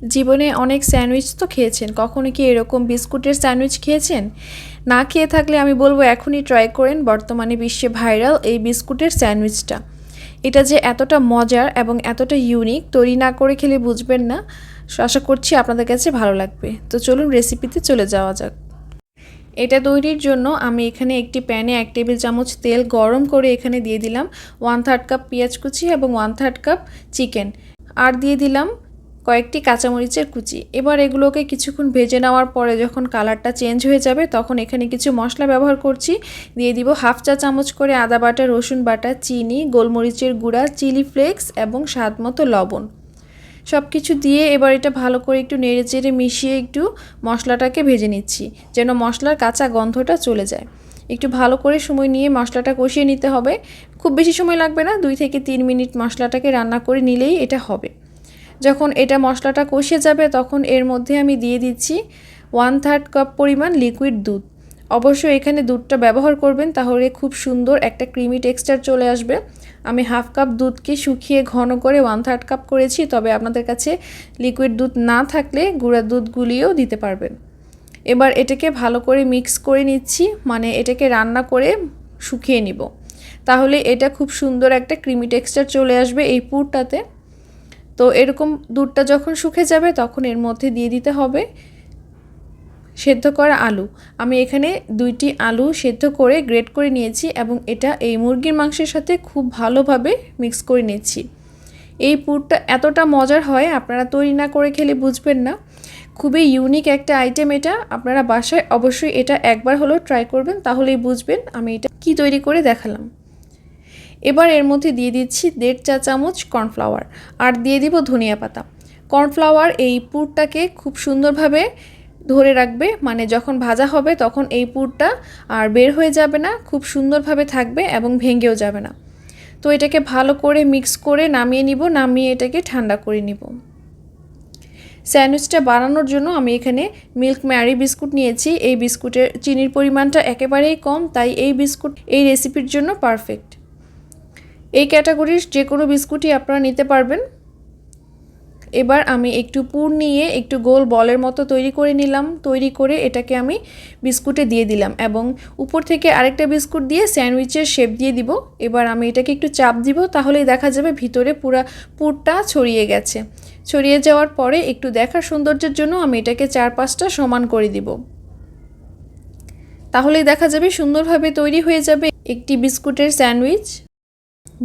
জীবনে অনেক স্যান্ডউইচ তো খেয়েছেন, কখনো কি এরকম বিস্কুটের স্যান্ডউইচ খেয়েছেন? না খেয়ে থাকলে আমি বলবো এখনই ট্রাই করেন বর্তমানে বিশ্বে ভাইরাল এই বিস্কুটের স্যান্ডউইচটা। এটা যে এতটা মজার এবং এতটা ইউনিক, তৈরি না করে খেলে বুঝবেন না। আশা করছি আপনাদের কাছে ভালো লাগবে। তো চলুন রেসিপিতে চলে যাওয়া যাক। এটা তৈরির জন্য আমি এখানে একটি প্যানে 1 টেবিল চামচ তেল গরম করে এখানে দিয়ে দিলাম 1/3 কাপ পেঁয়াজ কুচি এবং 1/3 কাপ চিকেন, আর দিয়ে দিলাম কয়েকটি কাঁচামরিচের কুচি। এবার এগুলোকে কিছুক্ষণ ভেজে নেওয়ার পরে যখন কালারটা চেঞ্জ হয়ে যাবে তখন এখানে কিছু মশলা ব্যবহার করছি। দিয়ে দিব 1/2 চা চামচ করে আদা বাটা, রসুন বাটা, চিনি, গোলমরিচের গুঁড়া, চিলি ফ্লেক্স এবং স্বাদ মতো লবণ। সব কিছু দিয়ে এবার এটা ভালো করে একটু নেড়েচেড়ে মিশিয়ে একটু মশলাটাকে ভেজে নিচ্ছি, যেন মশলার কাঁচা গন্ধটা চলে যায়। একটু ভালো করে সময় নিয়ে মশলাটা কষিয়ে নিতে হবে। খুব বেশি সময় লাগবে না, 2 থেকে 3 মিনিট মশলাটাকে রান্না করে নিলেই এটা হবে। যখন এটা মশলাটা কষে যাবে তখন এর মধ্যে আমি দিয়ে দিচ্ছি 1/3 কাপ পরিমাণ লিকুইড দুধ। অবশ্যই এখানে দুধটা ব্যবহার করবেন, তাহলে খুব সুন্দর একটা ক্রিমি টেক্সচার চলে আসবে। আমি 1/2 কাপ দুধকে শুকিয়ে ঘন করে 1/3 কাপ করেছি, তবে আপনাদের কাছে লিকুইড দুধ না থাকলে গুঁড়া দুধ গুলিয়েও দিতে পারবেন। এবার এটাকে ভালো করে মিক্স করে নিচ্ছি, মানে এটাকে রান্না করে শুকিয়ে নিব, তাহলে এটা খুব সুন্দর একটা ক্রিমি টেক্সচার চলে আসবে এই পুরটাতে। তো এরকম দুধটা যখন শুকিয়ে যাবে তখন এর মধ্যে দিয়ে দিতে হবে সেদ্ধ করা আলু। আমি এখানে 2টি আলু সেদ্ধ করে গ্রেট করে নিয়েছি এবং এটা এই মুরগির মাংসের সাথে খুব ভালোভাবে মিক্স করে নিচ্ছি। এই পুরটা এতটা মজার হয়, আপনারা তৈরি না করে খেলে বুঝবেন না। খুবই ইউনিক একটা আইটেম এটা। আপনারা বাসায় অবশ্যই এটা একবার হলেও ট্রাই করবেন, তাহলেই বুঝবেন আমি এটা কি তৈরি করে দেখালাম। এবার এর মধ্যে দিয়ে দিচ্ছি 1.5 চা চামচ কর্নফ্লাওয়ার, আর দিয়ে দিব ধনিয়া পাতা। কর্নফ্লাওয়ার এই পুরটাকে খুব সুন্দরভাবে ধরে রাখবে, মানে যখন ভাজা হবে তখন এই পুরটা আর বের হয়ে যাবে না, খুব সুন্দরভাবে থাকবে এবং ভেঙেও যাবে না। তো এটাকে ভালো করে মিক্স করে নামিয়ে নিব, নামিয়ে এটাকে ঠান্ডা করে নিব। স্যান্ডউইচটা বানানোর জন্য আমি এখানে মিল্ক ম্যারি বিস্কুট নিয়েছি। এই বিস্কুটের চিনির পরিমাণটা একেবারেই কম, তাই এই বিস্কুট এই রেসিপির জন্য পারফেক্ট। এই ক্যাটাগরির যে কোনো বিস্কুটই আপনারা নিতে পারবেন। এবার আমি একটু পুর নিয়ে একটু গোল বলের মতো তৈরি করে নিলাম। তৈরি করে এটাকে আমি বিস্কুটে দিয়ে দিলাম এবং উপর থেকে আরেকটা বিস্কুট দিয়ে স্যান্ডউইচের শেপ দিয়ে দিব। এবার আমি এটাকে একটু চাপ দিব, তাহলেই দেখা যাবে ভিতরে পুরা পুরটা ছড়িয়ে গেছে। ছড়িয়ে যাওয়ার পরে একটু দেখার সৌন্দর্যের জন্য আমি এটাকে 4-5টা সমান করে দিব, তাহলেই দেখা যাবে সুন্দরভাবে তৈরি হয়ে যাবে একটি বিস্কুটের স্যান্ডউইচ।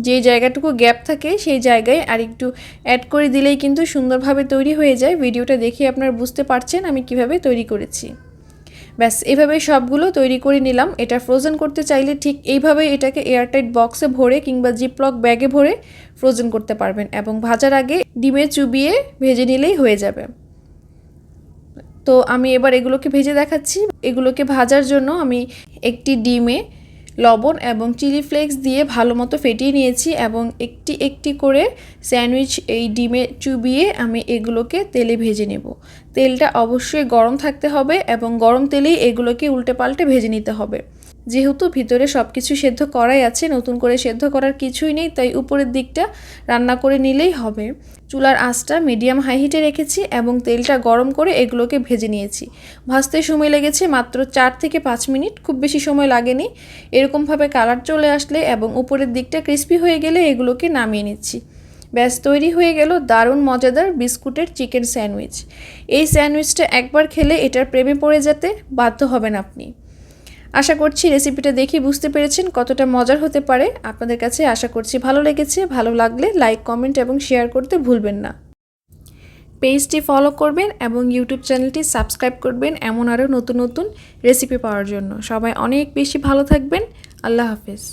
যে জায়গাটুকু গ্যাপ থাকে সেই জায়গায় আর একটু অ্যাড করে দিলেই কিন্তু সুন্দরভাবে তৈরি হয়ে যায়। ভিডিওটা দেখে আপনারা বুঝতে পারছেন আমি কিভাবে তৈরি করেছি। ব্যাস এভাবে সবগুলো তৈরি করে নিলাম। এটা ফ্রোজেন করতে চাইলে ঠিক এইভাবে এটাকে এয়ারটাইট বক্সে ভরে কিংবা জিপলক ব্যাগে ভরে ফ্রোজেন করতে পারবেন এবং ভাজার আগে ডিমে চুবিয়ে ভেজে নিলেই হয়ে যাবে। তো আমি এবার এগুলোকে ভেজে দেখাচ্ছি। এগুলোকে ভাজার জন্য আমি একটি ডিমে লবণ এবং চিলি ফ্লেক্স দিয়ে ভালো মতো ফেটিয়ে নিয়েছি এবং একটি একটি করে স্যান্ডউইচ এই ডিমে চুবিয়ে আমি এগুলোকে তেলে ভেজে নেব। তেলটা অবশ্যই গরম থাকতে হবে এবং গরম তেলেই এগুলোকে উল্টে পাল্টে ভেজে নিতে হবে। যেহেতু ভিতরে সব কিছু সেদ্ধ করাই আছে, নতুন করে সেদ্ধ করার কিছুই নেই, তাই উপরের দিকটা রান্না করে নিলেই হবে। চুলার আঁচটা মিডিয়াম হাই হিটে রেখেছি এবং তেলটা গরম করে এগুলোকে ভেজে নিয়েছি। ভাজতে সময় লেগেছে মাত্র 4 থেকে 5 মিনিট, খুব বেশি সময় লাগেনি। এরকমভাবে কালার চলে আসলে এবং উপরের দিকটা ক্রিস্পি হয়ে গেলে এগুলোকে নামিয়ে নিচ্ছি। ব্যাস তৈরি হয়ে গেল দারুণ মজাদার বিস্কুটের চিকেন স্যান্ডউইচ। এই স্যান্ডউইচটা একবার খেলে এটার প্রেমে পড়ে যেতে বাধ্য হবেন আপনি। আশা করছি রেসিপিটা দেখে বুঝতে পেরেছেন কতটা মজার হতে পারে। আপনাদের কাছে আশা করছি ভালো লেগেছে। ভালো লাগলে লাইক, কমেন্ট এবং শেয়ার করতে ভুলবেন না। পেজটি ফলো করবেন এবং ইউটিউব চ্যানেলটি সাবস্ক্রাইব করবেন এমন আরও নতুন নতুন রেসিপি পাওয়ার জন্য। সবাই অনেক বেশি ভালো থাকবেন। আল্লাহ হাফেজ।